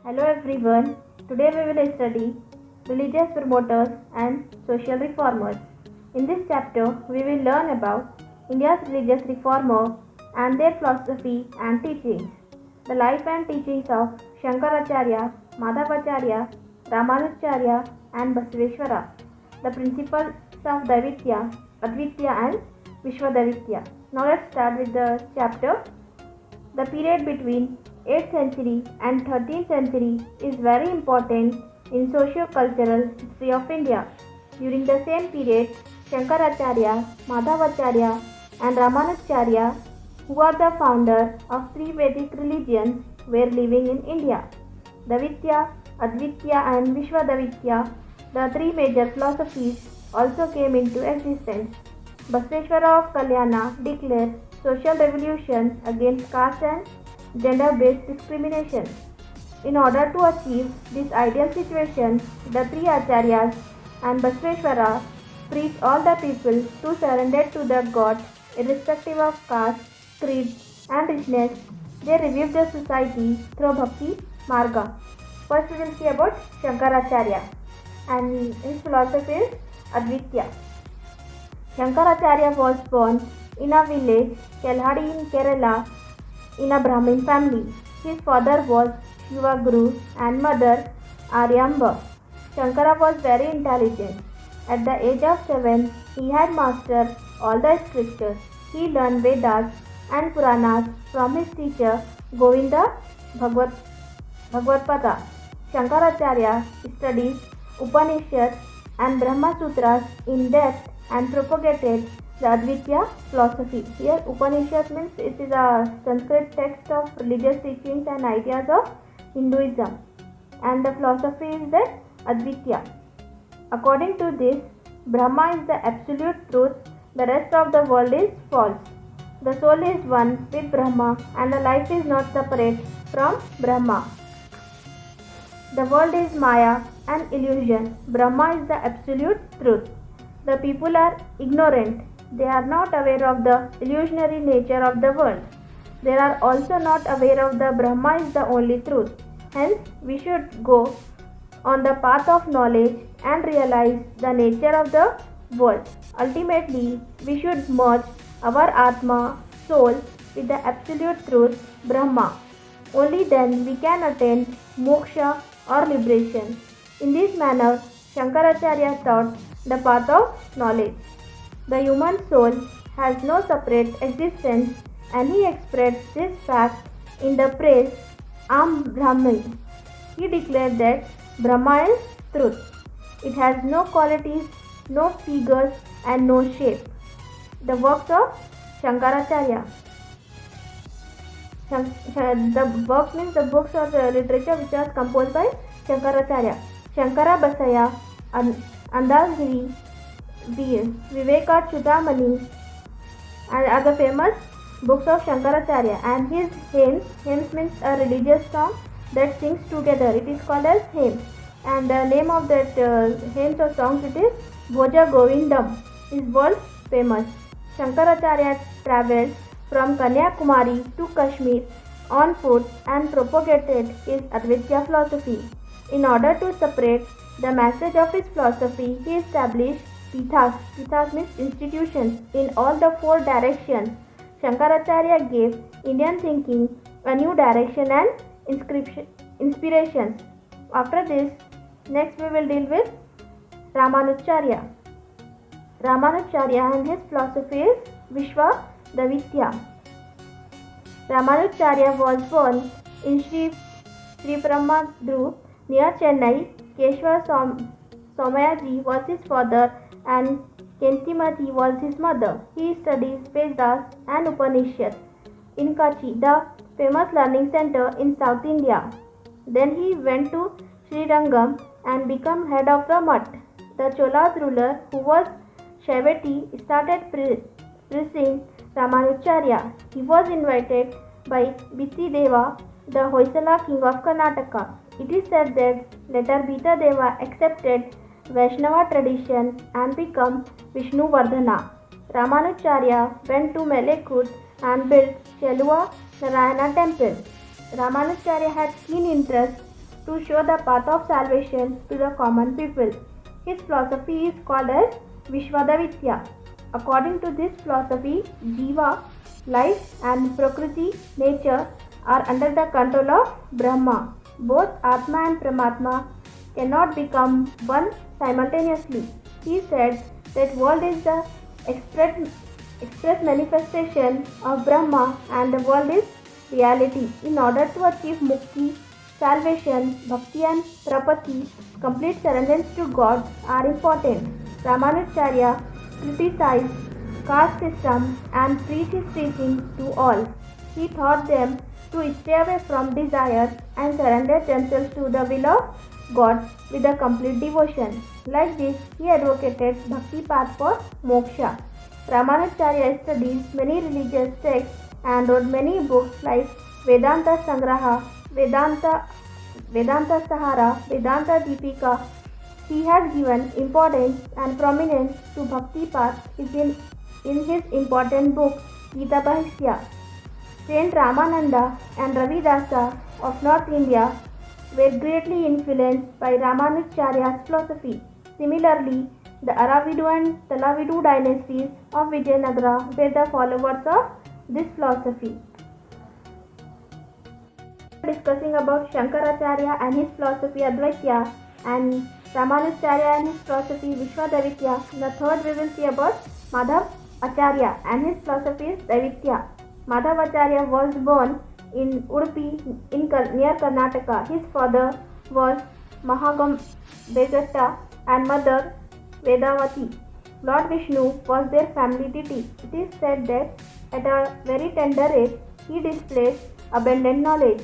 Hello everyone. Today we will study religious promoters and social reformers. In this chapter, we will learn about India's religious reformer and their philosophy and teachings. The life and teachings of Shankaracharya, Madhavacharya, Ramanujacharya and Basaveshwara. The principles of Daivitya, Advitya and Vishwadavitya. Now let's start with the chapter. The period between 8th century and 13th century is very important in socio-cultural history of India. During the same period, Shankaracharya, Madhavacharya and Ramanujacharya, who are the founder of three Vedic religions, were living in India. Davitya, Advitya and Vishwadavitya, the three major philosophies, also came into existence. Basaveshwara of Kalyana declared social revolution against caste and gender-based discrimination. In order to achieve this ideal situation, the three Acharyas and Basaveshwara preached all the people to surrender to the God irrespective of caste, creed and richness. They revived the society through Bhakti Marga. First we will see about Shankaracharya and his philosophy is Advitya. Shankaracharya was born in a village, Kelhadi in Kerala, in a Brahmin family. His father was Shivaguru and mother Aryamba. Shankara was very intelligent. At the age of 7, he had mastered all the scriptures. He learned Vedas and Puranas from his teacher Govinda Bhagavad-pada. Shankaracharya studied Upanishads and Brahma Sutras in depth and propagated the Advitya philosophy. Here Upanishad means it is a Sanskrit text of religious teachings and ideas of Hinduism, and the philosophy is that Advitya. According to this, Brahma is the absolute truth, the rest of the world is false. The soul is one with Brahma and the life is not separate from Brahma. The world is Maya and illusion. Brahma is the absolute truth. The people are ignorant. They are not aware of the illusionary nature of the world. They are also not aware of the Brahma is the only truth. Hence, we should go on the path of knowledge and realize the nature of the world. Ultimately, we should merge our Atma, soul, with the absolute truth, Brahma. Only then we can attain moksha or liberation. In this manner, Shankaracharya taught the path of knowledge. The human soul has no separate existence, and he expressed this fact in the phrase Am Brahman. He declared that Brahma is truth. It has no qualities, no figures and no shape. The works of Shankaracharya. The work means the books or the literature which was composed by Shankaracharya. Shankara Basaya, Andalgiri, Viveka Chudamani and are the famous books of Shankaracharya, and his hymns means a religious song that sings together. It is called as hymn, and the name of that hymns or songs it is Bhoja Govindam, is world famous. Shankaracharya travelled from Kanyakumari to Kashmir on foot and propagated his Advaita philosophy. In order to separate the message of his philosophy, he established Pithas. Pithas means institutions in all the four directions. Shankaracharya gave Indian thinking a new direction and inspirations. After this, next we will deal with Ramanujacharya. Ramanujacharya and his philosophy is Vishwadavitya. Ramanujacharya was born in Sri Paramadru near Chennai. Keshwar Somayaji was his father and Kentimati was his mother. He studied Vedas and Upanishads in Kachi, the famous learning center in South India. Then he went to Srirangam and became head of the Mutt. The Cholas ruler, who was Shaivati, started pressing Ramanujacharya. He was invited by Biti Deva, the Hoysala king of Karnataka. It is said that later Bita Deva accepted Vaishnava tradition and became Vishnuvardhana. Ramanujacharya went to Malekut and built Chelua Narayana temple. Ramanujacharya had keen interest to show the path of salvation to the common people. His philosophy is called as Vishvadavidya. According to this philosophy, Jiva, life, and Prakriti, nature, are under the control of Brahma. Both Atma and Paramatma cannot become one simultaneously. He said that world is the express manifestation of Brahma and the world is reality. In order to achieve mukti, salvation, bhakti and prapatti, complete surrender to God are important. Ramanujacharya criticized caste system and preached his teaching to all. He taught them to stay away from desires and surrender themselves to the will of God with a complete devotion. Like this, he advocated bhakti path for moksha. Ramanujacharya studied many religious texts and wrote many books like Vedanta Sangraha, Vedanta Sahara, Vedanta Deepika. He has given importance and prominence to bhakti path in his important book Gita Bhashya. Saint Ramananda and Ravidasa of North India were greatly influenced by Ramanujacharya's philosophy. Similarly, the Aravidu and Talavidu dynasties of Vijayanagara were the followers of this philosophy. Discussing about Shankaracharya and his philosophy Advaita and Ramanujacharya and his philosophy Vishvadavidya. In the third we will see about Madhav Acharya and his philosophy is Daivitya. Madhavacharya was born in Udupi near Karnataka. His father was Mahagam Begatta and mother Vedavati. Lord Vishnu was their family deity. It is said that at a very tender age he displayed abundant knowledge.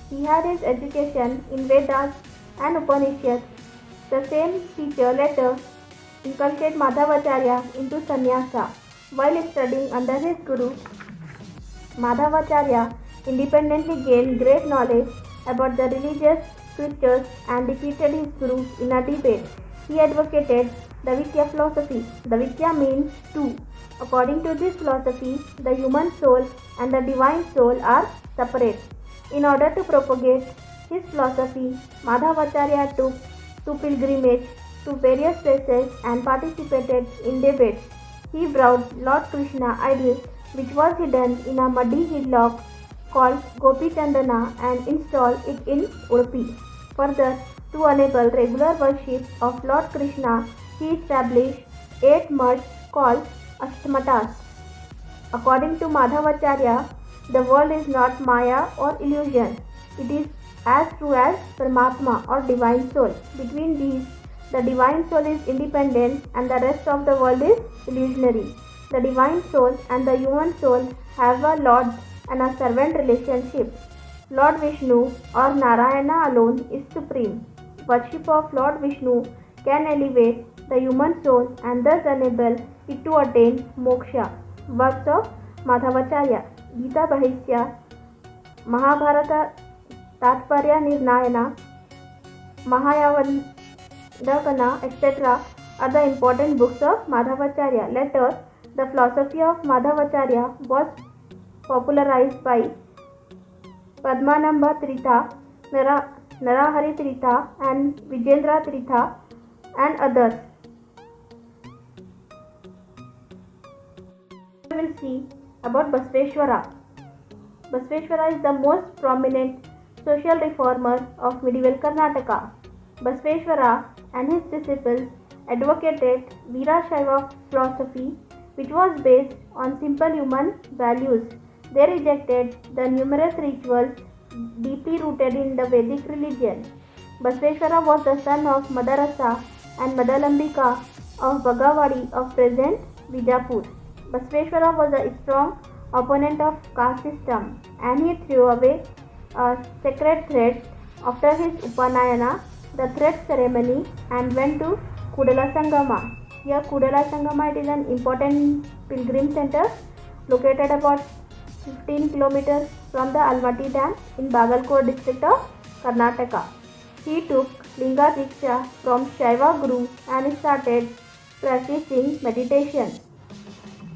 He had his education in Vedas and Upanishads. The same teacher later inculcated Madhavacharya into sannyasa. While studying under his guru, Madhavacharya independently gained great knowledge about the religious scriptures and defeated his guru in a debate. He advocated Daivitya philosophy. Daivitya means two. According to this philosophy, the human soul and the divine soul are separate. In order to propagate his philosophy, Madhavacharya took to pilgrimage to various places and participated in debates. He brought Lord Krishna idol which was hidden in a muddy hillock called Gopi Chandana and installed it in Udupi. Further, to enable regular worship of Lord Krishna, he established 8 mats called Ashtamatas. According to Madhavacharya, the world is not Maya or illusion. It is as true as Paramatma or divine soul. Between these, the divine soul is independent and the rest of the world is illusionary. The divine soul and the human soul have a lord and a servant relationship. Lord Vishnu or Narayana alone is supreme. Worship of Lord Vishnu can elevate the human soul and thus enable it to attain moksha. Works of Madhavacharya, Gita Bhashya, Mahabharata Tatparya Nirnayana, Mahayavandakana, etc. are the important books of Madhavacharya. Later, the philosophy of Madhavacharya was popularized by Padmanabha Tirtha, Narahari Tirtha and Vijayendra Tirtha and others. We will see about Basveshwara. Basveshwara is the most prominent social reformer of medieval Karnataka. Basveshwara and his disciples advocated Veerashaiva philosophy which was based on simple human values. They rejected the numerous rituals deeply rooted in the Vedic religion. Basveshwara was the son of Madarasa and Madalambika of Bagawadi of present Vijapur. Basveshwara was a strong opponent of caste system and he threw away a sacred thread after his Upanayana, the thread ceremony, and went to Kudala Sangama. Here Kudala Sangama, it is an important pilgrim center located about 15 kilometers from the Almaty Dam in Bagalkot district of Karnataka. He took Linga Diksha from Shaiva Guru and started practicing meditation.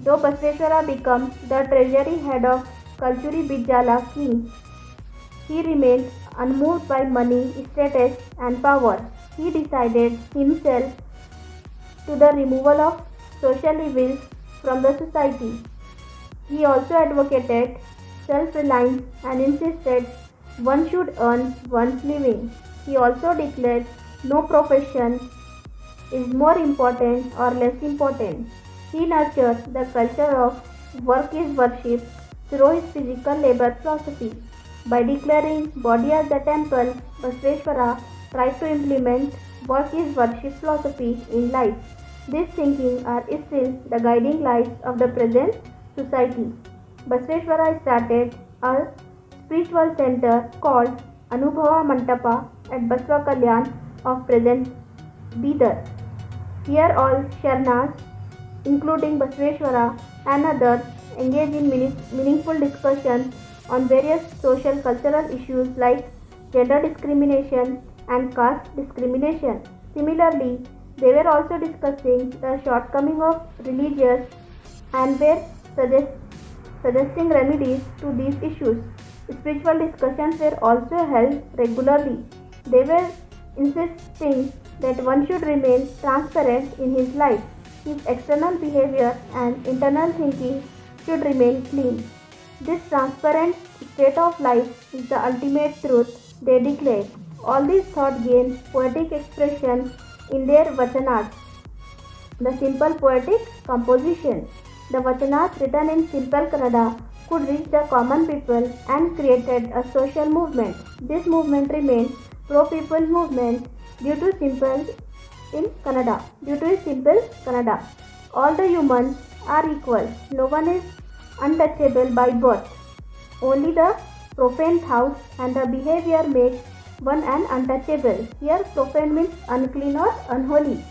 Though Basveshwara became the treasury head of Kalchuri Bijala king, he remained unmoved by money, status, and power. He decided himself to the removal of social evils from the society. He also advocated self-reliance and insisted one should earn one's living. He also declared no profession is more important or less important. He nurtured the culture of work is worship through his physical labor philosophy. By declaring body as the temple, Basveshwara tried to implement work is worship philosophy in life. These thinking are still the guiding lights of the present society. Basveshwara started a spiritual center called Anubhava Mantapa at Basva Kalyan of present Bidar. Here all Sharnas, including Basveshwara and others, engage in meaningful discussions on various social cultural issues like gender discrimination and caste discrimination. Similarly, they were also discussing the shortcoming of religious and were suggesting remedies to these issues. Spiritual discussions were also held regularly. They were insisting that one should remain transparent in his life. His external behavior and internal thinking should remain clean. This transparent state of life is the ultimate truth, they declared. All these thoughts gain poetic expression in their vachanas, the simple poetic composition. The vachanas written in simple Kannada could reach the common people and created a social movement. This movement remained pro-people movement due to simple Kannada. All the humans are equal. No one is untouchable by birth. Only the profane thoughts and the behavior make one an untouchable. Here profane means unclean or unholy.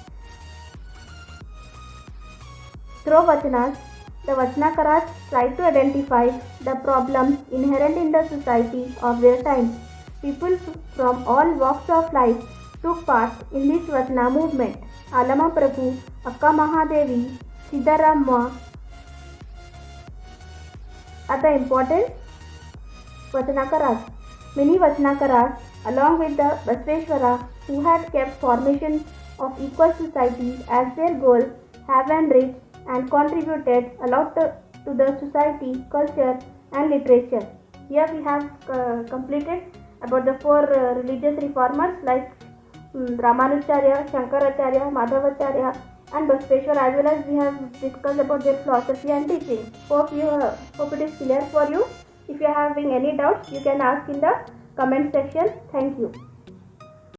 Through vachanas, the Vachanakaras tried to identify the problems inherent in the society of their time. People from all walks of life took part in this Vachana movement. Alama Prabhu, Akka Mahadevi, Siddharamma are the important Vachanakaras. Many Vachanakaras, along with the Basveshwara, who had kept formation of equal society as their goal, have enriched and contributed a lot to the society, culture and literature. Here we have completed about the four religious reformers like Ramanujacharya, Shankaracharya, Madhavacharya and Basveshwara, as well as we have discussed about their philosophy and teaching. Hope it is clear for you. If you are having any doubts, you can ask in the comment section. Thank you.